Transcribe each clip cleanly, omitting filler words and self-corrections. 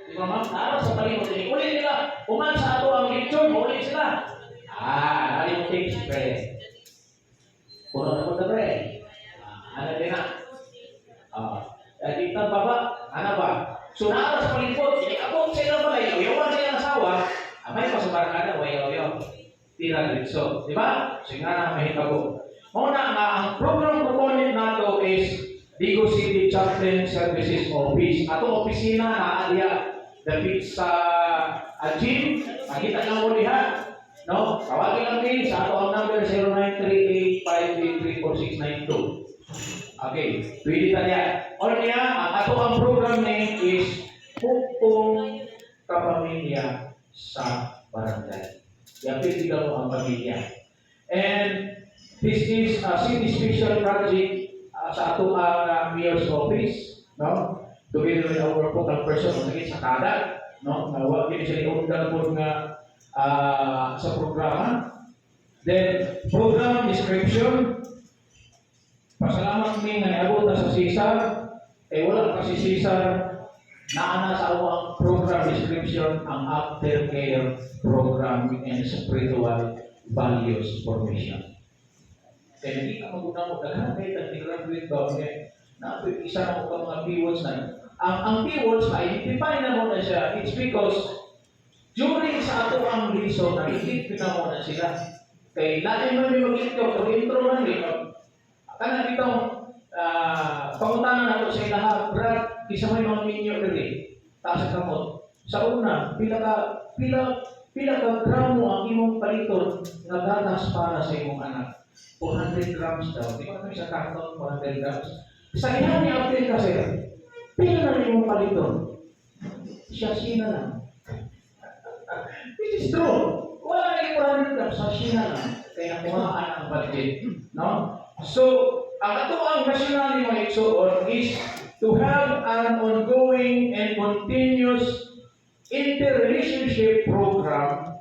Di ba ma'am? Naara sa palibot ini. Uli nila, uman sa ato ang lechon, uli sila. Nari mo take spread. Puno na po na pre. Ano din na? Dito baba, ano ba? So naara sa palibot, ini ako sila pala, yawan sila ng asawa, may pasubarang ada, wayaw-yaw. Tira dito. Di ba? So nga na mahita ko. Muna nga, ang program component nato is Digo City Chaplain Services Office. Ato opisina na aliya dapit sa gym. Makita lang mo diha. No? Tawagin lang din sa ato ang number 0938-533-4692. Okay, pwede tayo. O niya, ang ato ang program name is Pupong Kapamilya sa Barangay. Yapit kita mo ang pamilya. And this is a city special project sa ato ang mayor's office, no? Together with our local person sa kada, no? Nawag din siya iundang po nga sa programa. Then program description. Pasalamat mi nga niabot sa Cesar. Wala kasi Cesar naana sa ang program description ang aftercare program and spiritual values formation. Kaya hindi ka maguna mo daghan kay tag-graduate ba na isa na mo mga keywords na ang keywords na identify na mo na siya. It's because during sa ato ang lesson na i-hit na mo na sila. Kay lahat mo may mag-intro man kana bitong pangutanan nato sa ilaha, brad, isa may mga minyo diri. Taas sa kamot. Sa una, pila ka gramo ang imong paliton nga gatas para sa imong anak. 400 grams daw. Di ba kami sa karton 400 grams? Sa ilaha ni Abdel kasi, pila na imong paliton. Siya lang. This is true. Wala na 400 grams. Siya lang. Kaya kumaan ang budget. No? So, ang ato ang rationale mo igsuon is to have an ongoing and continuous interrelationship program,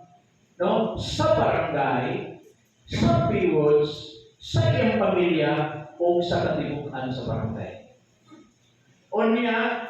no, sa barangay, sa piwots, sa iyang pamilya o sa katibukan sa barangay. O niya,